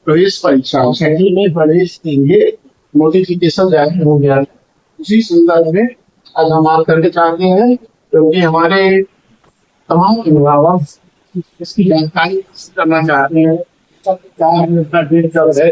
प्रवेश परीक्षा शहरी में प्रवेश के लिए नोटिफिकेशन जारी हो गया। उसी संदर्भ में आज हम बात करके चाहते हैं, क्योंकि हमारे तमाम अभिभावक इसकी जानकारी करना चाहते हैं।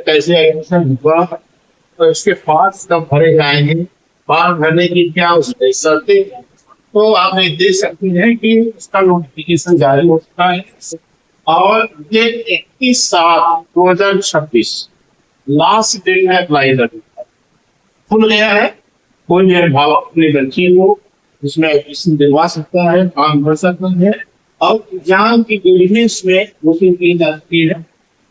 कैसे एडमिशन हुआ तो इसके फॉर्म कब भरे जाएंगे, फॉर्म भरने की क्या उसमें शर्तें, तो आप देख सकते हैं कि इसका नोटिफिकेशन जारी हो चुका है और ये 31/7/2026 लास्ट डेट है अप्लाई करने का। खुल गया है, कोई भी अभिभावक अपनी बच्ची को इसमें एडमिशन दिलवा सकता है, फॉर्म भर सकता है और एग्जाम की डेट में बुकिंग की जाती है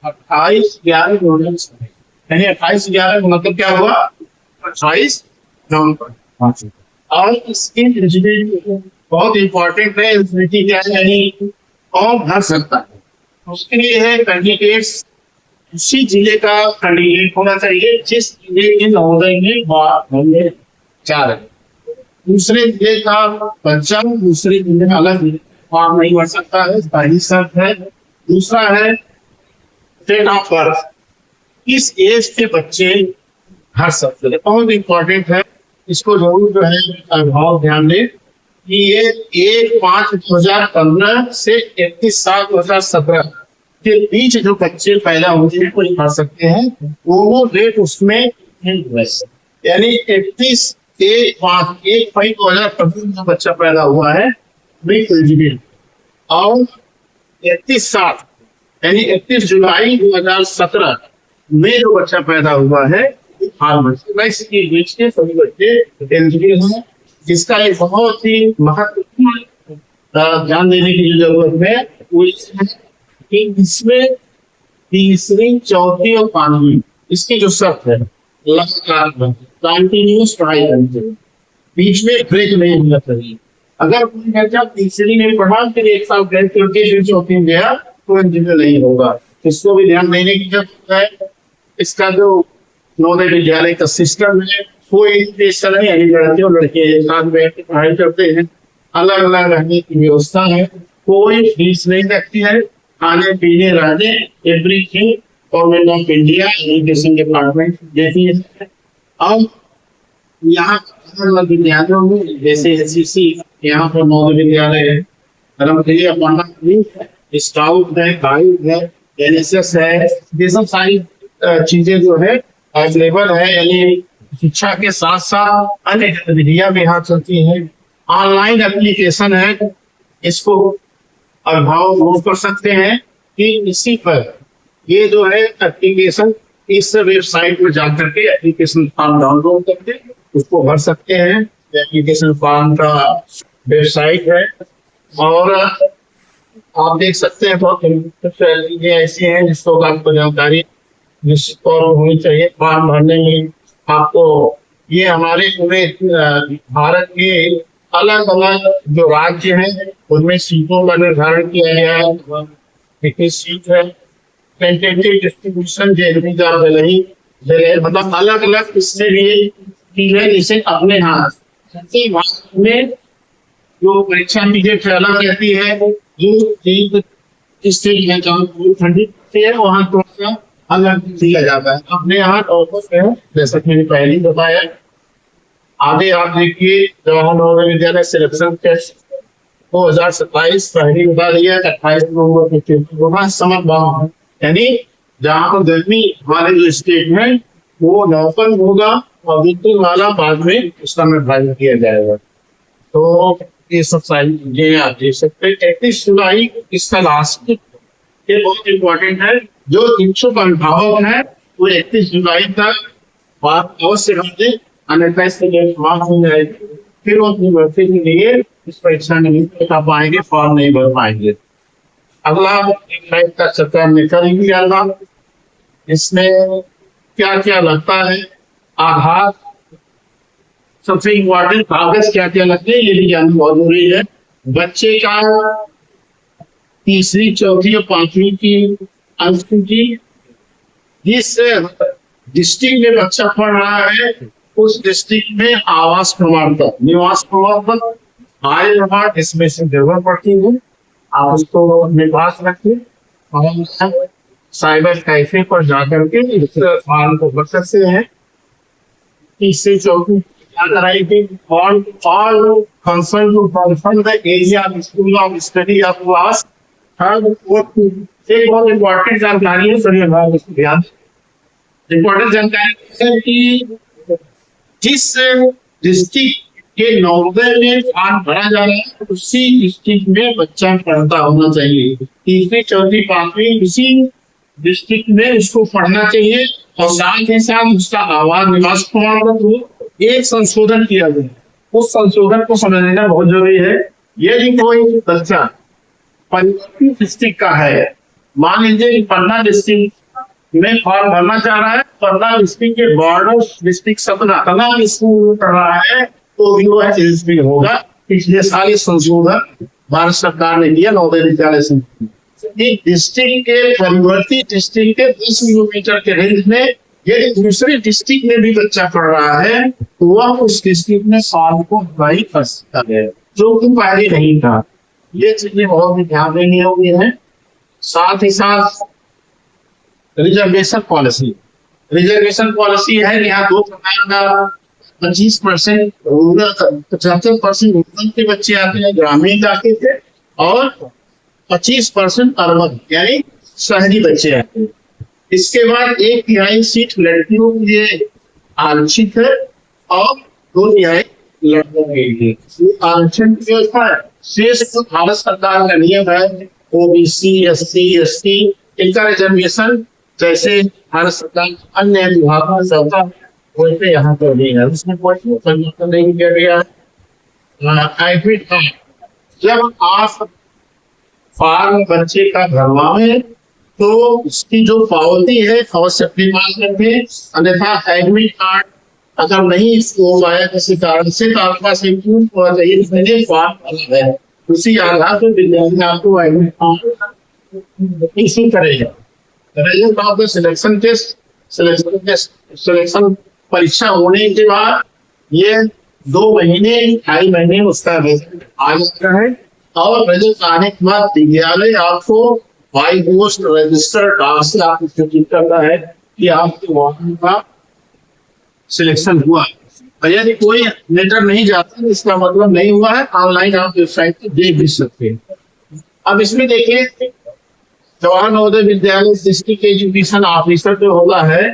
28/11/2026। यानी 28/11 का मतलब क्या हुआ, 28 नवंबर। और इसकी एलिजिबिलिटी बहुत इंपॉर्टेंट है। एलिजिबिलिटी क्या है, यानी कौन भर सकता है, उसके लिए है कैंडिडेट्स उसी जिले का कैंडिडेट होना चाहिए जिस जिले के नवोदय में होंगे 4 है। दूसरे जिले का बच्चा दूसरे जिले में अलग फॉर्म नहीं भर सकता है, पहली शर्त है। दूसरा है डेट ऑफ बर्थ, इस एज के बच्चे भर सकते हैं, बहुत इंपॉर्टेंट है। इसको जरूर जो है अभिभावक ध्यान दें कि ये 1/5/2015 से 31/7/2017 के बीच जो बच्चे पैदा होते हैं कोई भर सकते हैं, वो डेट उसमें यानी 31/1/2015 जो बच्चा पैदा हुआ है एलिजिबल, और 31/7 यानी 31 जुलाई 2017 में जो बच्चा पैदा हुआ है इसके बीच के सभी बच्चे एलिजिबल हैं। जिसका एक बहुत ही महत्वपूर्ण ध्यान देने की जरूरत है वो कि इसमें तीसरी, चौथी और 5वीं इसकी जो शर्त है लगातार कंटिन्यूस पढ़ाई करनी चाहिए, बीच में ब्रेक नहीं होना चाहिए। अगर कोई बच्चा तीसरी में पढ़ा फिर एक साल ब्रेक करके फिर चौथी में गया तो एलिजिबल नहीं होगा। इसको भी ध्यान देने की जरूरत है। इसका जो नवोदय विद्यालय का सिस्टम है कोई इस तरह नहीं, लड़के और लड़के एक साथ बैठ के पढ़ाई करते हैं, अलग अलग रहने की व्यवस्था है, कोई फीस नहीं लगती है, खाने पीने रहने everything government of India education department देती है। अब यहाँ विद्यालयों में जैसे SCC यहाँ पर नवोदय विद्यालय है, स्काउट है, गाइड है, NSS है, ये सब सारी चीजें जो है अवेलेबल है। यानी शिक्षा के साथ साथ अन्य गतिविधियां भी यहाँ चलती हैं। ऑनलाइन एप्लीकेशन है, इसको अभिभावक नोट कर सकते हैं कि इसी पर ये जो है एप्लीकेशन इस वेबसाइट पर जाकर के एप्लीकेशन फॉर्म डाउनलोड करके उसको भर सकते हैं। एप्लीकेशन फॉर्म का वेबसाइट है और आप देख सकते हैं बहुत चीजें ऐसी हैं जिसको आपको जानकारी निश्चित तौर पर होनी चाहिए फॉर्म भरने में। आपको ये हमारे पूरे भारत के अलग अलग जो राज्य हैं उनमें सीटों का निर्धारण किया गया है। कितनी सीट है, टेंटेटिव डिस्ट्रीब्यूशन मतलब अलग अलग इसमें भी चीजें जिसे अपने हाथ में जो परीक्षा की डेट अलग रहती है, जो स्टेट में ठंडी है वहाँ थोड़ा सा अलग दिया जाता है। अपने यहाँ जैसा कि मैंने पहले ही बताया। आगे आप देखिए जवाहर नवोदय विद्यालय सिलेक्शन टेस्ट 2027 पहली बता दिया 28 नवंबर को समर भाव है, यानी जहाँ पर गर्मी वाले जो स्टेट में वो नवंबर में होगा और विद्युत वाला बाद में उसका निर्धारण किया जाएगा। तो ये सब सारी चीजें आप देख सकते हैं। 31 जुलाई इसका लास्ट, ये बहुत इंपॉर्टेंट है। जो इच्छुक अभिभावक है वो 31 जुलाई तक अवश्य भर दे, अन्यथा इसके लिए समाप्त हो जाएगी, फिर वो अपनी भर्ती के लिए इस परीक्षा नहीं कर पाएंगे, फॉर्म नहीं भर पाएंगे। अगला एक लाइफ का चर्चा हमने करेंगे जाना, इसमें क्या क्या लगता है, आधार सबसे इम्पोर्टेंट कागज क्या क्या लगते हैं ये भी जानना बहुत जरूरी है। बच्चे का तीसरी, चौथी और 5वीं की अंकसूची, जिस डिस्ट्रिक्ट में बच्चा पढ़ रहा है उस डिस्ट्रिक्ट में आवास प्रमाण पत्र, निवास प्रमाण पत्र, आय प्रमाण इसमें से जरूरत पड़ती है, आप उसको अपने पास रखिए। और साइबर कैफे पर जाकर के इस फॉर्म को भर सकते हैं। तीसरी चौथी all concerned to confirm the area of school of study of class। हाँ, वो एक बहुत इम्पोर्टेंट जानकारी है, सभी लोग इसको ध्यान। इम्पोर्टेंट जानकारी है कि जिस डिस्ट्रिक्ट के नवोदय में फॉर्म भरा जा रहा है उसी डिस्ट्रिक्ट में बच्चा पढ़ता होना चाहिए। तीसरी चौथी पांचवी उसी डिस्ट्रिक्ट में इसको पढ़ना चाहिए और साथ ही साथ उसका आवास निवास प्रमाण पत्र एक संशोधन किया गया, उस संशोधन को समझना बहुत जरूरी है। यदि कोई बच्चा परिवर्तित डिस्ट्रिक्ट का है, मान लीजिए कि पन्ना डिस्ट्रिक्ट में फॉर्म भरना चाह रहा है, पन्ना डिस्ट्रिक्ट के बॉर्डर डिस्ट्रिक्ट सतना स्कूल पढ़ रहा है तो भी वह एलिजिबल होगा। पिछले साल इस संशोधन भारत सरकार ने किया नवोदय विद्यालय से। एक डिस्ट्रिक्ट के परिवर्तित डिस्ट्रिक्ट के 10 किलोमीटर के रेंज में यदि दूसरे डिस्ट्रिक्ट में भी बच्चा पढ़ रहा है तो वह उस डिस्ट्रिक्ट में फॉर्म को अप्लाई कर सकता है, जो कि पहले नहीं था। ये चीजें बहुत ध्यान देनी होगी है। साथ ही साथ रिजर्वेशन पॉलिसी है कि यहाँ दो प्रकार का 25% रूरल, 75% रूरल के बच्चे आते हैं, ग्रामीण इलाके से, और 25% अर्बन यानी शहरी बच्चे आते हैं। इसके बाद 1/3 सीट लड़कियों के लिए आरक्षित है और 2/3 लड़कों के लिए आरक्षण की व्यवस्था है। शेष भारत सरकार का नियम है, ओबीसी, एससी, एसटी इनका रिजर्वेशन जैसे भारत सरकार अन्य विभागों में चलता है वैसे यहाँ पर नहीं है, उसमें कोई परिवर्तन नहीं किया गया है। जब आप फॉर्म बच्चे का भरवाएं तो उसकी जो पावती है अवश्य अपने पास रखें, अन्यथा एडमिट कार्ड अगर नहीं हो पाया किसी कारण से तो आपके पास एक प्रूफ होना चाहिए फॉर्म अलग है, उसी आधार पर विद्यार्थी आपको एडमिट कार्ड इशू करेगा। सिलेक्शन परीक्षा होने के बाद ये 2 महीने 2.5 महीने उसका रिजल्ट आ जाता है और रिजल्ट आने के बाद विद्यालय आपको बाई पोस्ट रजिस्टर डाक से आपको सूचित करता है कि आपके वाहन का सिलेक्शन हुआ। और यदि कोई लेटर नहीं जाता इसका मतलब नहीं हुआ है, ऑनलाइन आप वेबसाइट पर देख भी सकते हैं। अब इसमें देखिए Jawahar Navodaya Vidyalaya district education officer जो होगा है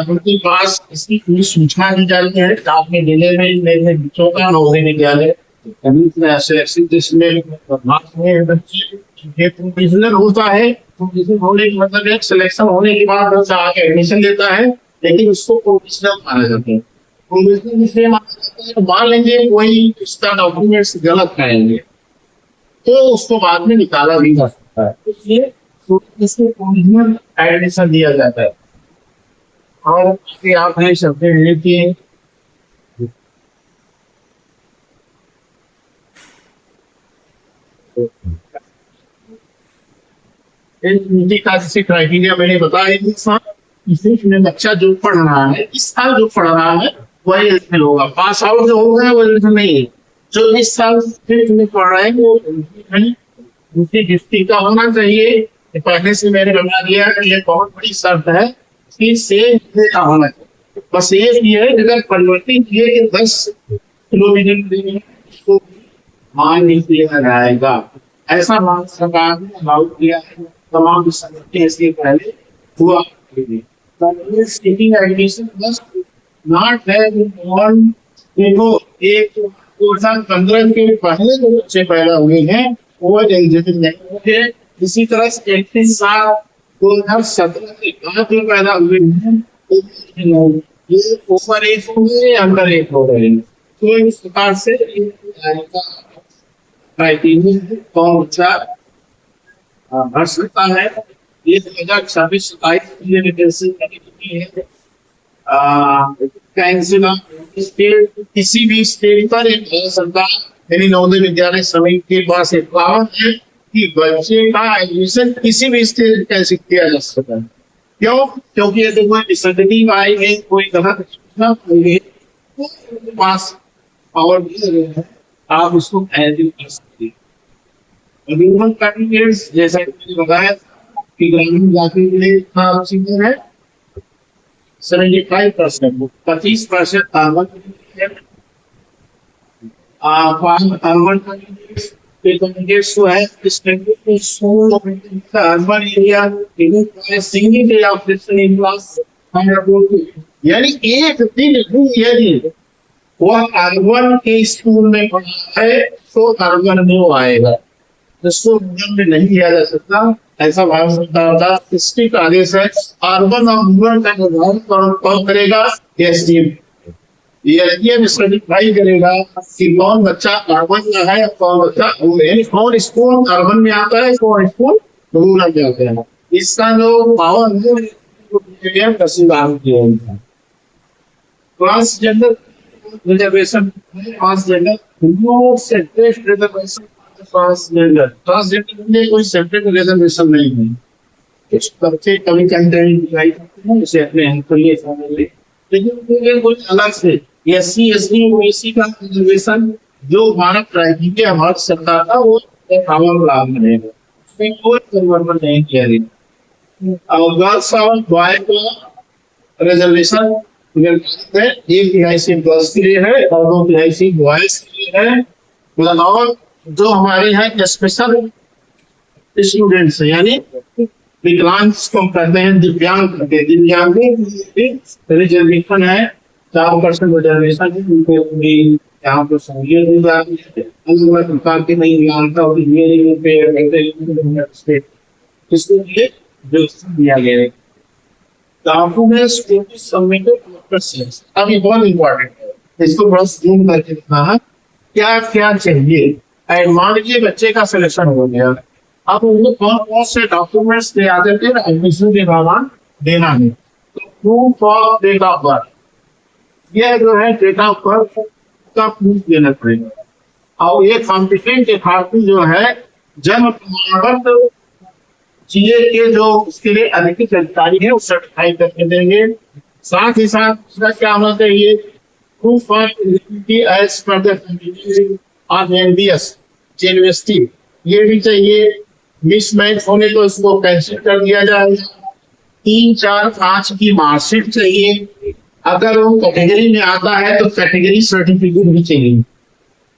उनके पास इसकी पूरी सूचना दी जाती है। आपके जिले में बच्चों का नवोदय विद्यालय प्रोविजनल होता है, प्रोविजनल होने का मतलब एक सिलेक्शन होने के बाद बच्चा आके एडमिशन लेता है, लेकिन उसको प्रोविजनल माना जाता है। प्रोविजनल इसलिए माना जाता है, मान लीजिए कोई उसका डॉक्यूमेंट्स गलत पाएंगे तो उसको बाद में निकाला भी जा सकता है, इसलिए इसको प्रोविजनल एडमिशन दिया जाता है। और आप देख सकते हैं कि नीति का जैसे क्राइटेरिया मैंने बताया, इसमें बच्चा जो पढ़ रहा है इस साल जो पढ़ रहा है वही एलिजिबल होगा। पास आउट जो होगा वो एलिजिबल नहीं है। जो इस साल फिफ्थ में पढ़ रहे हैं वो दूसरी डिस्ट्रिक्ट का होना चाहिए। पहले से मैंने बता दिया कि ये बहुत बड़ी शर्त है कि सेम का होना चाहिए। बस ये है अगर परिवर्तित किए कि 10 किलोमीटर उसको मान नहीं दिया जाएगा, ऐसा मान सरकार ने अलाउ किया है तमाम इसके पहले हुआ। एडमिशन बस नॉट है देखो 2015 के पहले जो बच्चे पैदा हुए हैं वो एलिजिबल नहीं होंगे। इसी तरह से 31 साल 2017 के बाद जो पैदा हुए हैं ये ऊपर एक हो गए अंडर एक हो रहे हैं। तो इस प्रकार से कौन बच्चा भर सकता है। ये 2026-27 किसी भी स्टेट पर एक सरकार यानी नवोदय विद्यालय समिति के पास एक पावर है कि बच्चे का एडमिशन किसी भी स्टेट कैसे किया जा सकता है। क्यों? क्योंकि यदि कोई डिसएबिलिटी आई है, कोई गलत पास पावर दिया गया है, आप उसको एडिट कर सकते हैं। जैसा मैंने बताया कि ग्रामीण इलाके के लिए इतना ऑक्सीजन है 75%, 25% कार्बन अर्बन कम्युनिकेट्स जो है इस urban area singing of different class, यानी एक दिन यदि वह अर्बन के स्कूल में पढ़ा है तो अर्बन में वो आएगा, इसको रूरल में नहीं किया जा सकता, ऐसा भारत सरकार का स्ट्रिक्ट आदेश है। अर्बन और रूरल का निर्धारण कौन करेगा? एसडीएम। एसडीएम सर्टिफाई करेगा कि कौन बच्चा अर्बन में है, कौन बच्चा कौन स्कूल अर्बन में आता है, कौन स्कूल रूरल में आता है। इसका जो पावर है ट्रांसजेंडर रिजर्वेशन, ट्रांसजेंडर के लिए कोई सेपरेट रिजर्वेशन नहीं है। कुछ बच्चे कभी कंटेंट दिखाई करते हैं जैसे अपने लिए समझ, लेकिन कुछ अलग से एससी एसटी ओबीसी का रिजर्वेशन जो भारत क्राइटेरिया भारत सरकार का वो कानून लागू रहेगा, उसमें कोई परिवर्तन नहीं किया गया। और गर्ल्स और बॉय का रिजर्वेशन है, 1/3 गर्ल्स के लिए है और 2/3 बॉयज के लिए है। और जो हमारे यहाँ स्पेशल स्टूडेंट्स है यानी विकलांग को कहते हैं, दिव्यांग कहते हैं, दिव्यांग रिजर्वेशन है, 4% रिजर्वेशन है, उनको भी यहाँ पर सहूलियत दी जाती है। अलग प्रकार की नहीं दिव्यांगता इसके लिए व्यवस्था दिया गया है। डॉक्यूमेंट्स अब ये बहुत इम्पोर्टेंट है, इसको बड़ा जूम करके दिखना है क्या क्या चाहिए। मान लीजिए बच्चे का सिलेक्शन हो गया, अब उनको कौन कौन से डॉक्यूमेंट्स दे आते थे एडमिशन के दौरान देना है। तो proof of date of birth, यह जो है डेट ऑफ बर्थ का प्रूफ देना पड़ेगा। और ये कॉम्पिटेंट अथॉरिटी जो है जन्म प्रमाण पत्र चीजे के जो उसके लिए अधिकृत अधिकारी है वो सर्टिफाई करके देंगे। साथ ही साथ उसका क्या होना चाहिए? Proof of eligibility as per the of MBS university, ये भी चाहिए। मिसमैच होने तो इसको कैंसिल कर दिया जाएगा। 3, 4, 5 की मार्कशीट चाहिए। अगर वो कैटेगरी में आता है तो कैटेगरी सर्टिफिकेट भी चाहिए।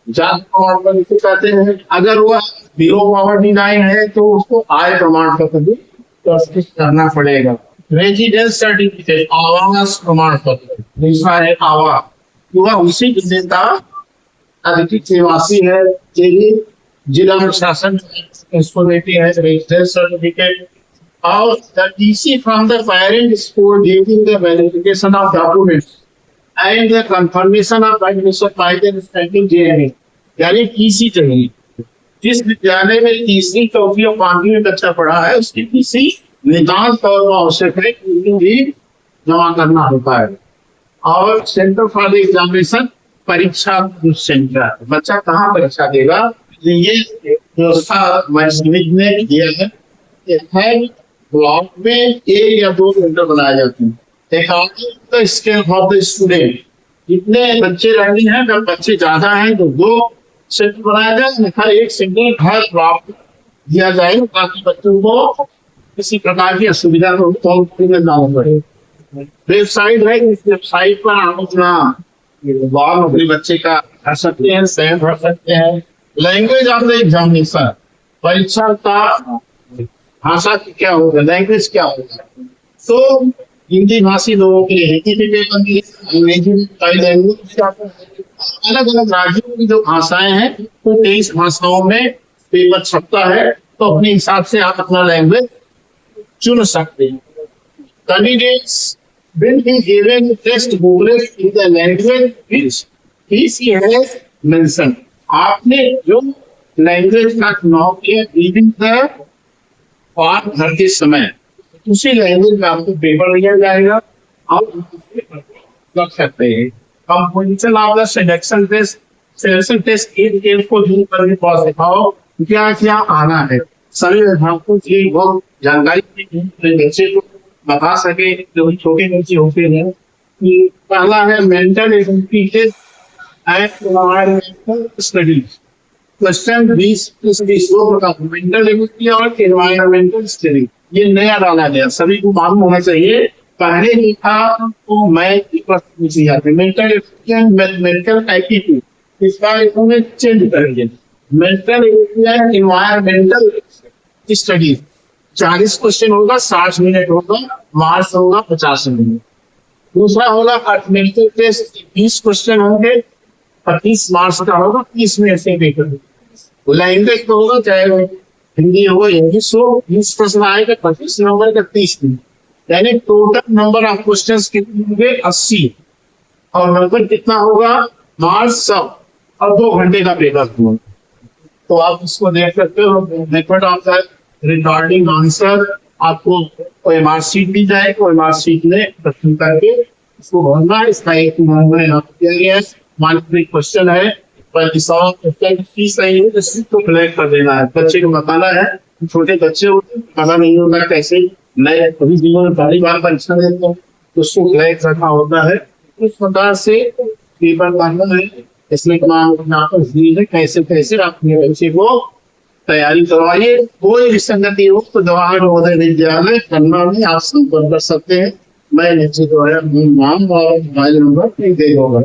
जाति प्रमाण पत्र कहते हैं, अगर वह बिलो पॉवर्टी लाइन है तो उसको आय प्रमाण पत्र भी प्रस्तुत करना पड़ेगा। रेजिडेंस सर्टिफिकेट, आवास प्रमाण पत्र, दूसरा है आवास, वह उसी नेता अधिकृत निवासी है, जिला प्रशासन इसको देती है रेजिडेंस सर्टिफिकेट। और the TC from the parent school giving the verification of documents and the confirmation of admission by the respective JNE, यानी TC चाहिए। जिस विद्यालय में तीसरी, चौथी और 5वीं में बच्चा पढ़ा है उसकी TC निदान तौर पर आवश्यक है, भी जमा करना होता है। और सेंटर फॉर द एग्जामिनेशन, परीक्षा सेंटर, बच्चा कहाँ परीक्षा देगा ये व्यवस्था ने दिया है। ब्लॉक में 1 या 2 सेंटर बनाए जाते हैं। एक स्केल ऑफ द स्टूडेंट, जितने बच्चे रहते हैं, अगर बच्चे ज्यादा हैं तो 2 सेंटर बनाया जाए, हर एक सेंटर हर ब्लॉक दिया जाए ताकि बच्चों को किसी प्रकार की असुविधा न पड़े। वेबसाइट है, इस वेबसाइट पर आप अपना अपने बच्चे का कर सकते हैं, सेव कर सकते हैं। लैंग्वेज ऑफ द एग्जामिनेशन, परीक्षा का भाषा क्या होगा, लैंग्वेज क्या होगा। तो हिंदी भाषी लोगों के लिए हिंदी में पेपर दिए, अंग्रेजी में कई लैंग्वेज, अलग अलग राज्यों की जो भाषाएं हैं तो 23 भाषाओं में पेपर छपता है, तो अपने हिसाब से आप अपना लैंग्वेज चुन सकते हैं। Candidates will be given test booklet in the language which he has mentioned. आपने जो लैंग्वेज का चुनाव किया रीडिंग द फॉर्म भरते समय उसी लैंग्वेज में आपको पेपर दिया जाएगा, आप कर सकते हैं। Composition of the selection test एक को दूर करके पास दिखाओ क्या क्या आना है। सभी विभागों की बहुत जानकारी बच्चे को बता सके जो छोटे बच्चे होते हैं। कि पहला है mental ability and environmental studies, question 20 दो प्रकार, मेंटल एबिलिटी और एनवायरमेंटल स्टडी, ये नया डाला गया, सभी को मालूम होना चाहिए। पहले ही था तो मैं प्रश्न पूछ लिया था, mental ability and mental attitude, इसका इन्होंने चेंज कर दिया, mental ability and environmental studies. 40 question होगा, 60 मिनट होगा, मार्क्स होगा 50 मिनट। दूसरा होगा अर्थमेटिकल टेस्ट, 20 क्वेश्चन होंगे, 25 मार्क्स का होगा, 30 मिनट से पेपर। लैंग्वेज तो होगा, चाहे वो हिंदी होगा इंग्लिश हो, 20 प्रश्न आएगा, 25 नंबर का 30 मिनट, यानी टोटल नंबर ऑफ क्वेश्चन कितने होंगे 80, और नंबर कितना होगा मार्क्स 100, और 2 घंटे का पेपर होगा। तो आप इसको देख सकते हो, method of the recording answer, आपको कोई मार्कशीट दी जाए, कोई मार्कशीट में प्रश्न करके इसको भरना है। इसका एक नंबर यहाँ किया गया है, 1 क्वेश्चन है, पर 100 क्वेश्चन फीस नहीं है, तो कलेक्ट कर देना है। बच्चे को बताना है, छोटे बच्चे होते पता नहीं होगा कैसे, नए कभी जीवन में पहली बार परीक्षा देते हैं, तो उसको कलेक्ट करना होता है। इस प्रकार से पेपर करना है, इसमें कैसे कैसे अपने बच्चे को तैयारी करवाइए। कोई विसंगति हो तो जवाहर नवोदय विद्यालय कन्नौज में आप संपर्क कर सकते हैं। मैं नीचे जो है नाम और मोबाइल नंबर दे दूंगा।